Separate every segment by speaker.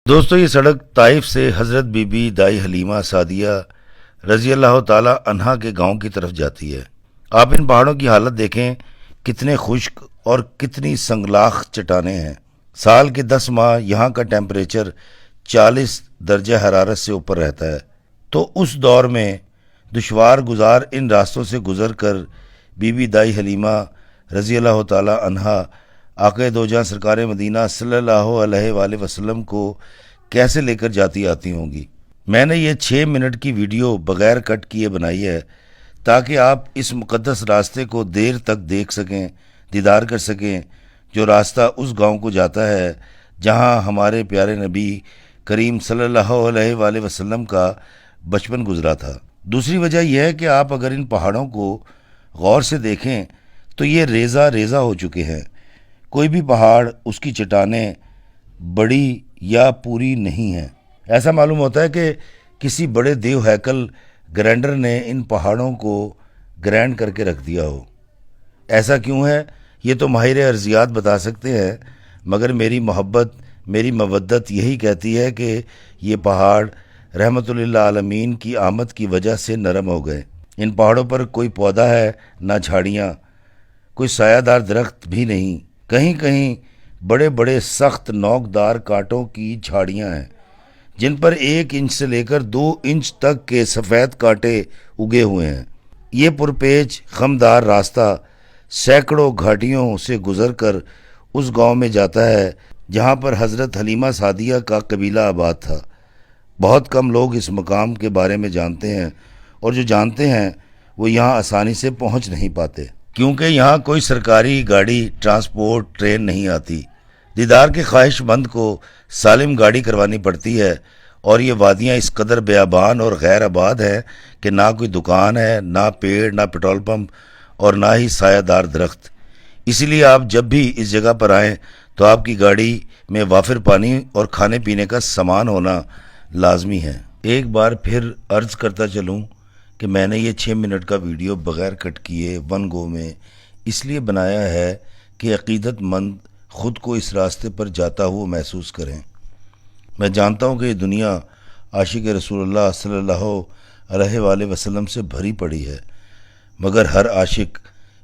Speaker 1: دوستو یہ سڑک طائف سے حضرت بی بی دائی حلیمہ سعدیہ رضی اللہ تعالی عنہا کے گاؤں کی طرف جاتی ہے۔ آپ ان پہاڑوں کی حالت دیکھیں، کتنے خشک اور کتنی سنگلاخ چٹانیں ہیں۔ سال کے 10 ماہ یہاں کا ٹیمپریچر 40 درجہ حرارت سے اوپر رہتا ہے، تو اس دور میں دشوار گزار ان راستوں سے گزر کر بی بی دائی حلیمہ رضی اللہ تعالی عنہا آقا دو جہاں سرکار مدینہ صلی اللہ علیہ وآلہ وسلم کو کیسے لے کر جاتی آتی ہوں گی۔ میں نے یہ 6 منٹ کی ویڈیو بغیر کٹ کیے بنائی ہے تاکہ آپ اس مقدس راستے کو دیر تک دیکھ سکیں، دیدار کر سکیں، جو راستہ اس گاؤں کو جاتا ہے جہاں ہمارے پیارے نبی کریم صلی اللہ علیہ وآلہ وسلم کا بچپن گزرا تھا۔ دوسری وجہ یہ ہے کہ آپ اگر ان پہاڑوں کو غور سے دیکھیں تو یہ ریزہ ریزہ ہو چکے ہیں۔ کوئی بھی پہاڑ، اس کی چٹانیں بڑی یا پوری نہیں ہیں۔ ایسا معلوم ہوتا ہے کہ کسی بڑے دیو ہیکل گرینڈر نے ان پہاڑوں کو گرینڈ کر کے رکھ دیا ہو۔ ایسا کیوں ہے یہ تو ماہر ارضیات بتا سکتے ہیں، مگر میری محبت، میری مودت یہی کہتی ہے کہ یہ پہاڑ رحمت للعالمین کی آمد کی وجہ سے نرم ہو گئے۔ ان پہاڑوں پر کوئی پودا ہے نہ جھاڑیاں، کوئی سایہ دار درخت بھی نہیں۔ کہیں کہیں بڑے بڑے سخت نوکدار کانٹوں کی جھاڑیاں ہیں جن پر 1 انچ سے لے کر 2 انچ تک کے سفید کانٹے اگے ہوئے ہیں۔ یہ پرپیچ خمدار راستہ سینکڑوں گھاٹیوں سے گزر کر اس گاؤں میں جاتا ہے جہاں پر حضرت حلیمہ سعدیہ کا قبیلہ آباد تھا۔ بہت کم لوگ اس مقام کے بارے میں جانتے ہیں، اور جو جانتے ہیں وہ یہاں آسانی سے پہنچ نہیں پاتے کیونکہ یہاں کوئی سرکاری گاڑی، ٹرانسپورٹ، ٹرین نہیں آتی۔ دیدار کے خواہش مند کو سالم گاڑی کروانی پڑتی ہے، اور یہ وادیاں اس قدر بیابان اور غیر آباد ہیں کہ نہ کوئی دکان ہے، نہ پیڑ، نہ پیٹرول پمپ، اور نہ ہی سایہ دار درخت۔ اسی لیے آپ جب بھی اس جگہ پر آئیں تو آپ کی گاڑی میں وافر پانی اور کھانے پینے کا سامان ہونا لازمی ہے۔ ایک بار پھر عرض کرتا چلوں کہ میں نے یہ 6 منٹ کا ویڈیو بغیر کٹ کیے ون گو میں اس لیے بنایا ہے کہ عقیدت مند خود کو اس راستے پر جاتا ہوا محسوس کریں۔ میں جانتا ہوں کہ یہ دنیا عاشق رسول اللہ صلی اللہ علیہ وآلہ وسلم سے بھری پڑی ہے، مگر ہر عاشق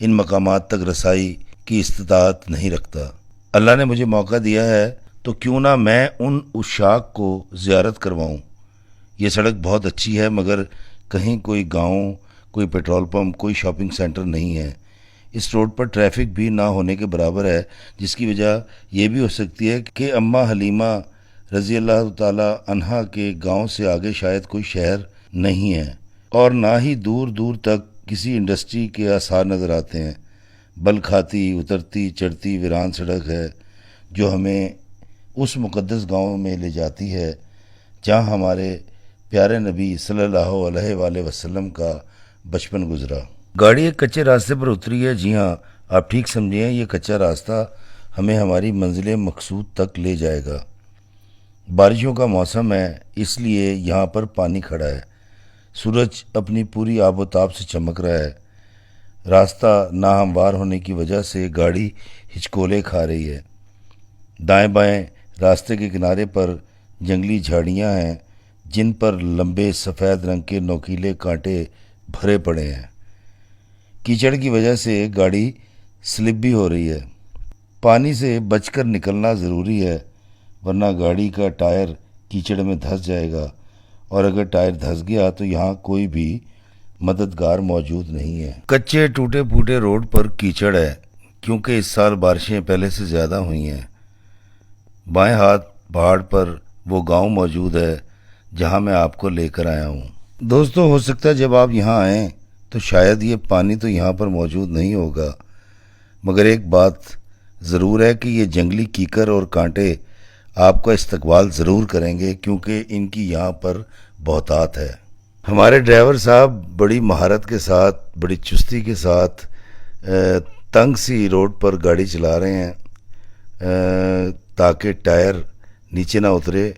Speaker 1: ان مقامات تک رسائی کی استطاعت نہیں رکھتا۔ اللہ نے مجھے موقع دیا ہے تو کیوں نہ میں ان عشاق کو زیارت کرواؤں۔ یہ سڑک بہت اچھی ہے، مگر کہیں کوئی گاؤں، کوئی پیٹرول پمپ، کوئی شاپنگ سینٹر نہیں ہے۔ اس روڈ پر ٹریفک بھی نہ ہونے کے برابر ہے، جس کی وجہ یہ بھی ہو سکتی ہے کہ اماں حلیمہ رضی اللہ تعالی عنہا کے گاؤں سے آگے شاید کوئی شہر نہیں ہے، اور نہ ہی دور دور تک کسی انڈسٹری کے آثار نظر آتے ہیں۔ بل کھاتی، اترتی چڑھتی ویران سڑک ہے جو ہمیں اس مقدس گاؤں میں لے جاتی ہے جہاں ہمارے پیارے نبی صلی اللہ علیہ وآلہ وسلم کا بچپن گزرا۔ گاڑی ایک کچے راستے پر اتری ہے۔ جی ہاں، آپ ٹھیک سمجھیں، یہ کچا راستہ ہمیں ہماری منزل مقصود تک لے جائے گا۔ بارشوں کا موسم ہے، اس لیے یہاں پر پانی کھڑا ہے۔ سورج اپنی پوری آب و تاب سے چمک رہا ہے۔ راستہ ناہموار ہونے کی وجہ سے گاڑی ہچکولے کھا رہی ہے۔ دائیں بائیں راستے کے کنارے پر جنگلی جھاڑیاں ہیں جن پر لمبے سفید رنگ کے نوکیلے کانٹے بھرے پڑے ہیں۔ کیچڑ کی وجہ سے گاڑی سلپ بھی ہو رہی ہے۔ پانی سے بچ کر نکلنا ضروری ہے، ورنہ گاڑی کا ٹائر کیچڑ میں دھس جائے گا، اور اگر ٹائر دھس گیا تو یہاں کوئی بھی مددگار موجود نہیں ہے۔ کچے ٹوٹے پھوٹے روڈ پر کیچڑ ہے کیونکہ اس سال بارشیں پہلے سے زیادہ ہوئی ہیں۔ بائیں ہاتھ پہاڑ پر وہ گاؤں موجود ہے جہاں میں آپ کو لے کر آیا ہوں۔ دوستو، ہو سکتا ہے جب آپ یہاں آئیں تو شاید یہ پانی تو یہاں پر موجود نہیں ہوگا، مگر ایک بات ضرور ہے کہ یہ جنگلی کیکر اور کانٹے آپ کا استقبال ضرور کریں گے، کیونکہ ان کی یہاں پر بہتات ہے۔ ہمارے ڈرائیور صاحب بڑی مہارت کے ساتھ، بڑی چستی کے ساتھ تنگ سی روڈ پر گاڑی چلا رہے ہیں تاکہ ٹائر نیچے نہ اترے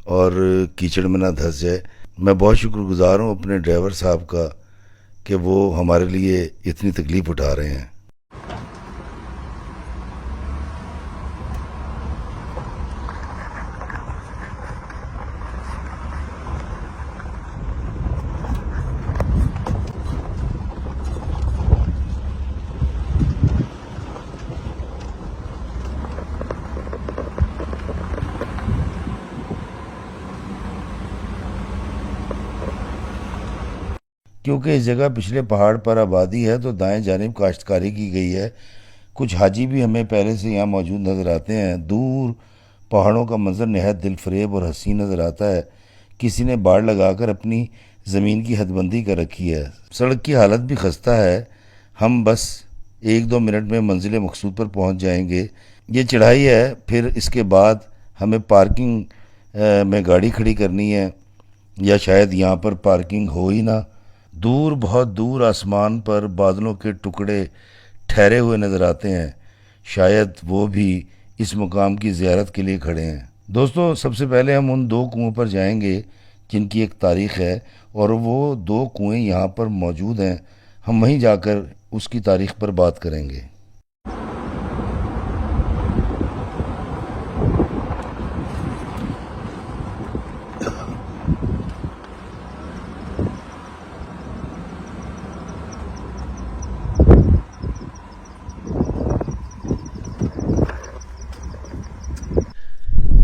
Speaker 1: اور کیچڑ میں نہ دھس جائے۔ میں بہت شکر گزار ہوں اپنے ڈرائیور صاحب کا کہ وہ ہمارے لیے اتنی تکلیف اٹھا رہے ہیں۔ کیونکہ اس جگہ پچھلے پہاڑ پر آبادی ہے تو دائیں جانب کاشتکاری کی گئی ہے۔ کچھ حاجی بھی ہمیں پہلے سے یہاں موجود نظر آتے ہیں۔ دور پہاڑوں کا منظر نہایت دل فریب اور حسین نظر آتا ہے۔ کسی نے باڑ لگا کر اپنی زمین کی حد بندی کر رکھی ہے۔ سڑک کی حالت بھی خستہ ہے۔ ہم بس 1-2 منٹ میں منزل مقصود پر پہنچ جائیں گے۔ یہ چڑھائی ہے، پھر اس کے بعد ہمیں پارکنگ میں گاڑی کھڑی کرنی ہے، یا شاید یہاں پر پارکنگ ہو ہی نہ۔ دور، بہت دور آسمان پر بادلوں کے ٹکڑے ٹھہرے ہوئے نظر آتے ہیں، شاید وہ بھی اس مقام کی زیارت کے لیے کھڑے ہیں۔ دوستو، سب سے پہلے ہم ان 2 کنویں پر جائیں گے جن کی ایک تاریخ ہے، اور وہ 2 کنویں یہاں پر موجود ہیں۔ ہم وہیں جا کر اس کی تاریخ پر بات کریں گے۔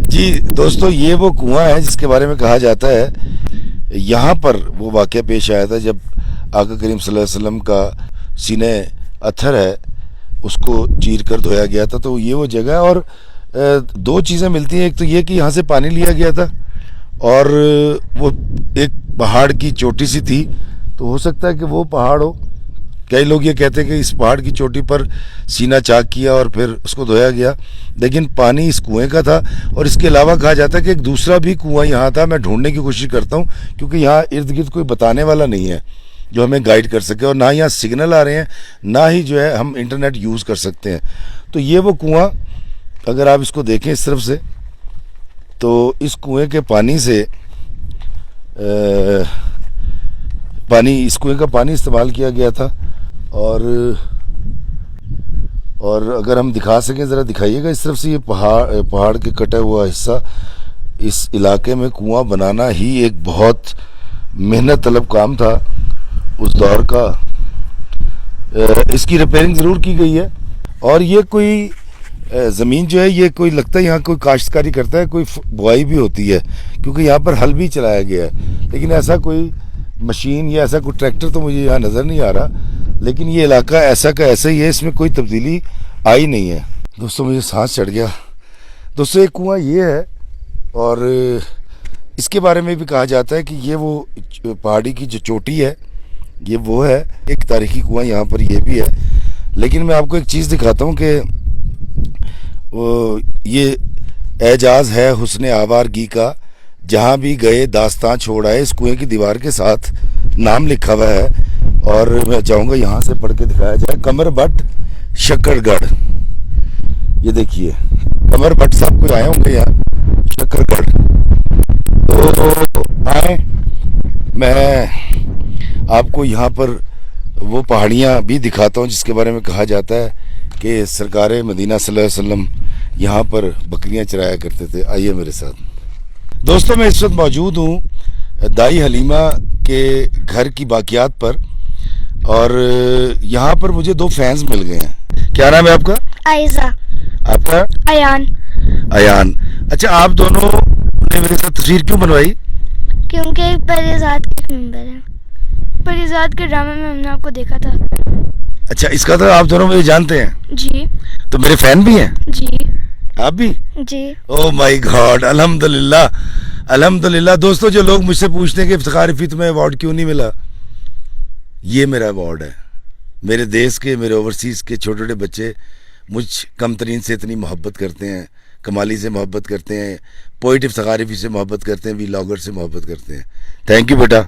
Speaker 1: جی دوستو، یہ وہ کنواں ہے جس کے بارے میں کہا جاتا ہے یہاں پر وہ واقعہ پیش آیا تھا جب آقا کریم صلی اللہ علیہ وسلم کا سینہ اتھر ہے اس کو چیر کر دھویا گیا تھا۔ تو یہ وہ جگہ ہے، اور 2 چیزیں ملتی ہیں۔ ایک تو یہ کہ یہاں سے پانی لیا گیا تھا، اور وہ ایک پہاڑ کی چوٹی سی تھی، تو ہو سکتا ہے کہ وہ پہاڑ ہو۔ کئی لوگ یہ کہتے ہیں کہ اس پہاڑ کی چوٹی پر سینہ چاک کیا اور پھر اس کو دھویا گیا، لیکن پانی اس کنویں کا تھا۔ اور اس کے علاوہ کہا جاتا ہے کہ ایک دوسرا بھی کنواں یہاں تھا۔ میں ڈھونڈنے کی کوشش کرتا ہوں کیونکہ یہاں ارد گرد کوئی بتانے والا نہیں ہے جو ہمیں گائیڈ کر سکے، اور نہ یہاں سگنل آ رہے ہیں، نہ ہی جو ہے ہم انٹرنیٹ یوز کر سکتے ہیں۔ تو یہ وہ کنواں، اگر آپ اس کو دیکھیں اس طرف سے، تو اس کنویں کے پانی سے اس کنویں کا پانی استعمال کیا گیا تھا۔ اور اگر ہم دکھا سکیں، ذرا دکھائیے گا اس طرف سے۔ یہ پہاڑ کے کٹا ہوا حصہ، اس علاقے میں کنواں بنانا ہی ایک بہت محنت طلب کام تھا اس دور کا۔ اس کی ریپیرنگ ضرور کی گئی ہے، اور یہ کوئی زمین جو ہے، یہ کوئی لگتا ہے یہاں کوئی کاشتکاری کرتا ہے، کوئی بوائی بھی ہوتی ہے، کیونکہ یہاں پر ہل بھی چلایا گیا ہے، لیکن ایسا کوئی مشین یا ایسا کوئی ٹریکٹر تو مجھے یہاں نظر نہیں آ رہا۔ لیکن یہ علاقہ ایسا کا ایسا ہی ہے، اس میں کوئی تبدیلی آئی نہیں ہے۔ دوستو، مجھے سانس چڑھ گیا۔ دوستو، ایک کنواں یہ ہے، اور اس کے بارے میں بھی کہا جاتا ہے کہ یہ وہ پہاڑی کی جو چوٹی ہے، یہ وہ ہے۔ ایک تاریخی کنواں یہاں پر یہ بھی ہے، لیکن میں آپ کو ایک چیز دکھاتا ہوں کہ یہ اعجاز ہے حسن آوارگی کا، جہاں بھی گئے داستان چھوڑ آئے۔ اس کنویں کی دیوار کے ساتھ نام لکھا ہوا ہے، اور میں چاہوں گا یہاں سے پڑھ کے دکھایا جائے۔ قمر بٹ شکر گڑھ، یہ دیکھیے، قمر بٹ صاحب کوئی آئے ہوں گے یہاں شکر گڑھ، تو آئیں، میں آپ کو یہاں پر وہ پہاڑیاں بھی دکھاتا ہوں جس کے بارے میں کہا جاتا ہے کہ سرکار مدینہ صلی اللہ علیہ وسلم یہاں پر بکریاں چرایا کرتے تھے۔ آئیے میرے ساتھ۔ دوستو، میں اس وقت موجود ہوں دائی حلیمہ کے گھر کی باقیات پر، اور یہاں پر مجھے 2 فینس مل گئے ہیں۔ کیا نام ہے آپ کا؟
Speaker 2: عائزہ۔
Speaker 1: آپ کا؟ ایان۔ اچھا، آپ دونوں نے میرے ساتھ تصویر کیوں بنوائی؟
Speaker 2: کیونکہ ایک پریزاد کے ممبر ہیں، پریزاد کے ڈرامے میں ہم نے آپ کو دیکھا تھا۔
Speaker 1: اچھا، اس کا تو آپ دونوں مجھے جانتے ہیں؟
Speaker 2: جی۔
Speaker 1: تو میرے فین بھی ہیں؟
Speaker 2: جی۔
Speaker 1: آپ بھی؟
Speaker 2: جی۔
Speaker 1: او مائی گاڈ، الحمدللہ الحمدللہ۔ دوستو، جو لوگ مجھ سے پوچھتے ہیں کہ افتخار رفیع تمہیں ایوارڈ کیوں نہیں ملا، یہ میرا ایوارڈ ہے۔ میرے دیس کے، میرے اوورسیز کے چھوٹے چھوٹے بچے مجھ کم ترین سے اتنی محبت کرتے ہیں، کمالی سے محبت کرتے ہیں، پوئٹ افتخار رفیع سے محبت کرتے ہیں، ولاگر سے محبت کرتے ہیں۔ Thank you beta,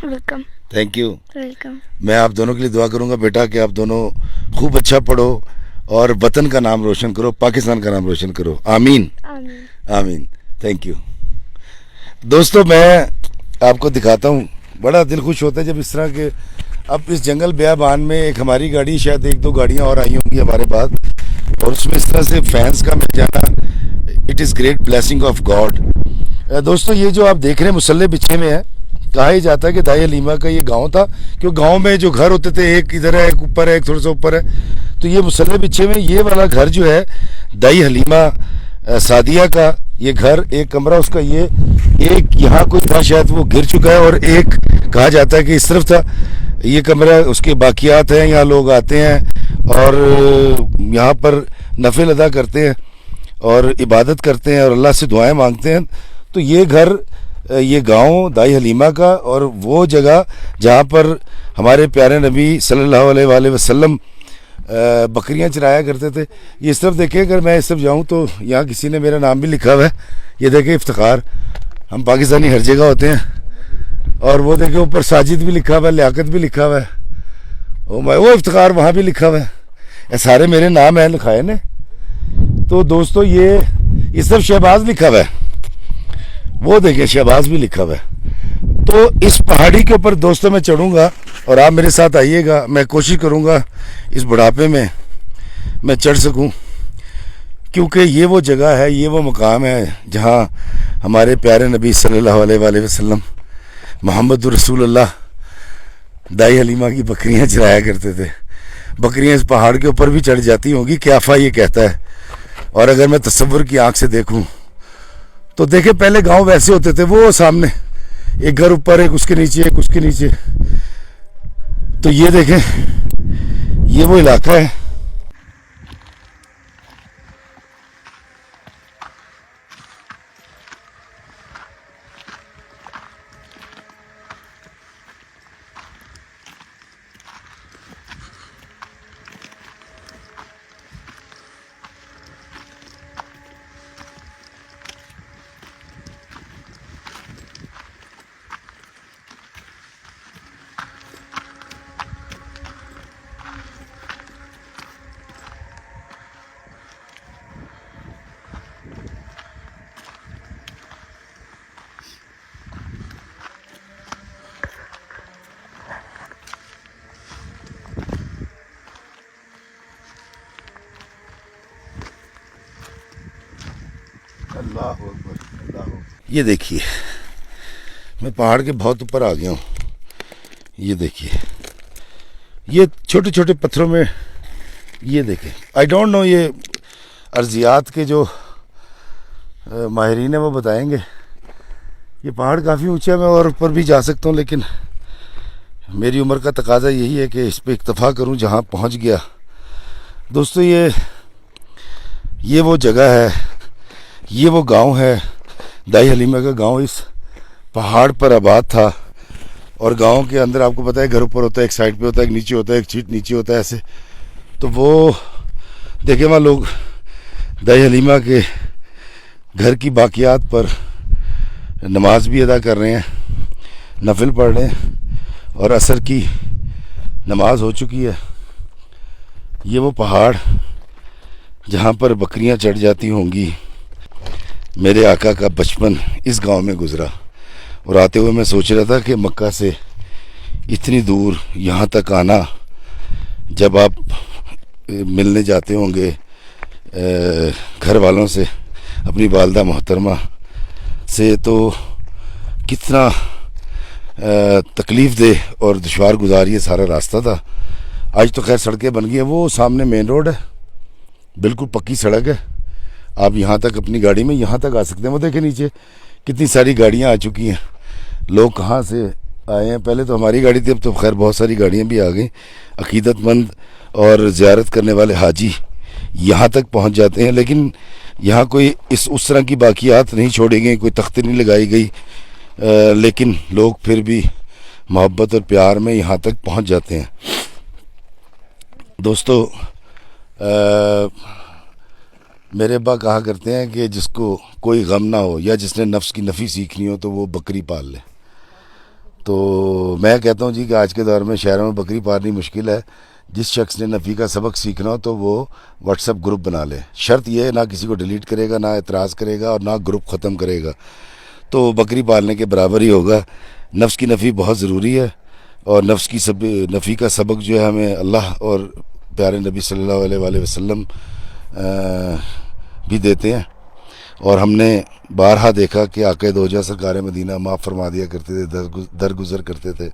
Speaker 2: welcome.
Speaker 1: Thank you.
Speaker 2: Welcome.
Speaker 1: میں آپ دونوں کے لیے دعا کروں گا بیٹا کہ آپ دونوں خوب اچھا پڑھو اور وطن کا نام روشن کرو، پاکستان کا نام روشن کرو۔ آمین
Speaker 2: آمین۔
Speaker 1: آمین۔ Thank you. دوستو، میں آپ کو دکھاتا ہوں، بڑا دل خوش ہوتا ہے جب اس طرح کے، اب اس جنگل بیابان میں ایک ہماری گاڑی، شاید 1-2 گاڑیاں اور آئی ہوں گی ہمارے بعد، اور اس میں اس طرح سے فینس کا مل جانا، it is great blessing of God. دوستو، یہ جو آپ دیکھ رہے ہیں مسلح بچھے میں ہے، کہا ہی جاتا ہے کہ دائی حلیمہ کا یہ گاؤں تھا، کیونکہ گاؤں میں جو گھر ہوتے تھے، ایک ادھر ہے، ایک اوپر ہے، ایک تھوڑا سا اوپر ہے، تو یہ مسلح بچھے میں یہ والا گھر جو ہے دائی حلیمہ سعدیہ کا، یہ گھر ایک کمرہ اس کا یہ ایک یہاں کوئی تھا شاید وہ گر چکا ہے، اور ایک کہا جاتا ہے کہ اس طرف تھا. یہ کمرہ اس کے باقیات ہیں، یہاں لوگ آتے ہیں اور یہاں پر نفل ادا کرتے ہیں اور عبادت کرتے ہیں اور اللہ سے دعائیں مانگتے ہیں. تو یہ گھر، یہ گاؤں دائی حلیمہ کا، اور وہ جگہ جہاں پر ہمارے پیارے نبی صلی اللہ علیہ وآلہ وسلم بکریاں چرایا کرتے تھے. یہ اس طرف دیکھیں، اگر میں اس طرف جاؤں تو یہاں کسی نے میرا نام بھی لکھا ہوا ہے. یہ دیکھیں افتخار، ہم پاکستانی ہر جگہ ہوتے ہیں. اور وہ دیکھیں اوپر ساجد بھی لکھا ہوا ہے، لیاقت بھی لکھا ہوا ہے، وہ افتخار وہاں بھی لکھا ہوا ہے. یہ سارے میرے نام ہیں لکھائے نے. تو دوستو یہ اس طرف شہباز لکھا ہوا ہے، وہ دیکھیں شہباز بھی لکھا ہوا ہے. تو اس پہاڑی کے اوپر دوستوں میں چڑھوں گا اور آپ میرے ساتھ آئیے گا. میں کوشش کروں گا اس بڑھاپے میں میں چڑھ سکوں، کیونکہ یہ وہ جگہ ہے، یہ وہ مقام ہے جہاں ہمارے پیارے نبی صلی اللہ علیہ وآلہ وسلم محمد رسول اللہ دائی حلیمہ کی بکریاں چرایا کرتے تھے. بکریاں اس پہاڑ کے اوپر بھی چڑھ جاتی ہوں گی، قیافہ یہ کہتا ہے. اور اگر میں تصور کی آنکھ سے دیکھوں تو دیکھیں پہلے گاؤں ویسے ہوتے تھے، وہ سامنے ایک گھر اوپر، ایک اس کے نیچے، ایک اس کے نیچے. تو یہ دیکھیں یہ وہ علاقہ ہے. اللہ اکبر، اللہ اکبر. یہ دیکھیے میں پہاڑ کے بہت اوپر آ گیا ہوں. یہ دیکھیے یہ چھوٹے چھوٹے پتھروں میں، یہ دیکھیں آئی ڈونٹ نو، یہ ارضیات کے جو ماہرین ہیں وہ بتائیں گے. یہ پہاڑ کافی اونچا ہے، میں اور اوپر بھی جا سکتا ہوں، لیکن میری عمر کا تقاضا یہی ہے کہ اس پہ اکتفا کروں جہاں پہنچ گیا. دوستو یہ وہ جگہ ہے، یہ وہ گاؤں ہے دائی حلیمہ کا گاؤں. اس پہاڑ پر آباد تھا، اور گاؤں کے اندر آپ کو پتہ ہے گھر اوپر ہوتا ہے، ایک سائڈ پہ ہوتا ہے، ایک نیچے ہوتا ہے، ایک چیٹ نیچے ہوتا ہے ایسے. تو وہ دیکھیں وہاں لوگ دائی حلیمہ کے گھر کی باقیات پر نماز بھی ادا کر رہے ہیں، نفل پڑھ رہے ہیں، اور عصر کی نماز ہو چکی ہے. یہ وہ پہاڑ جہاں پر بکریاں چڑھ جاتی ہوں گی. میرے آقا کا بچپن اس گاؤں میں گزرا، اور آتے ہوئے میں سوچ رہا تھا کہ مکہ سے اتنی دور یہاں تک آنا، جب آپ ملنے جاتے ہوں گے گھر والوں سے، اپنی والدہ محترمہ سے، تو کتنا تکلیف دہ اور دشوار گزار یہ سارا راستہ تھا. آج تو خیر سڑکیں بن گئی ہیں. وہ سامنے مین روڈ ہے، بالکل پکی سڑک ہے. آپ یہاں تک اپنی گاڑی میں یہاں تک آ سکتے ہیں. وہ دیکھیں نیچے کتنی ساری گاڑیاں آ چکی ہیں. لوگ کہاں سے آئے ہیں. پہلے تو ہماری گاڑی تھی، اب تو خیر بہت ساری گاڑیاں بھی آ گئیں. عقیدت مند اور زیارت کرنے والے حاجی یہاں تک پہنچ جاتے ہیں، لیکن یہاں کوئی اس طرح کی باقیات نہیں چھوڑی گئی، کوئی تختی نہیں لگائی گئی، لیکن لوگ پھر بھی محبت اور پیار میں یہاں تک پہنچ جاتے ہیں. دوستو میرے ابا کہا کرتے ہیں کہ جس کو کوئی غم نہ ہو یا جس نے نفس کی نفی سیکھنی ہو تو وہ بکری پال لے. تو میں کہتا ہوں جی کہ آج کے دور میں شہروں میں بکری پالنی مشکل ہے. جس شخص نے نفی کا سبق سیکھنا ہو تو وہ واٹس ایپ گروپ بنا لے. شرط یہ ہے نہ کسی کو ڈیلیٹ کرے گا، نہ اعتراض کرے گا، اور نہ گروپ ختم کرے گا، تو بکری پالنے کے برابر ہی ہوگا. نفس کی نفی بہت ضروری ہے، اور نفس کی نفی کا سبق جو ہے ہمیں اللہ اور پیارے نبی صلی اللہ علیہ وآلہ وسلم بھی دیتے ہیں. اور ہم نے بارہا دیکھا کہ آقا دو جہاں سرکار مدینہ معاف فرما دیا کرتے تھے، درگزر کرتے تھے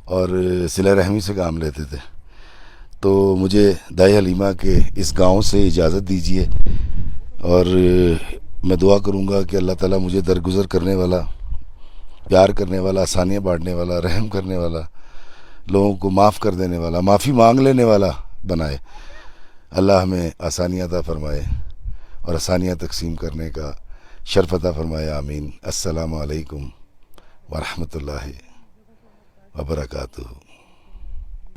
Speaker 1: اور صلہ رحمی سے کام لیتے تھے. تو مجھے دائی حلیمہ کے اس گاؤں سے اجازت دیجیے، اور میں دعا کروں گا کہ اللہ تعالیٰ مجھے درگزر کرنے والا، پیار کرنے والا، آسانیاں بانٹنے والا، رحم کرنے والا، لوگوں کو معاف کر دینے والا، معافی مانگ لینے والا بنائے۔ اللہ ہمیں آسانیاں عطا فرمائے اور آسانیاں تقسیم کرنے کا شرف عطا فرمائے، آمین۔ السلام علیکم ورحمۃ اللہ وبرکاتہ۔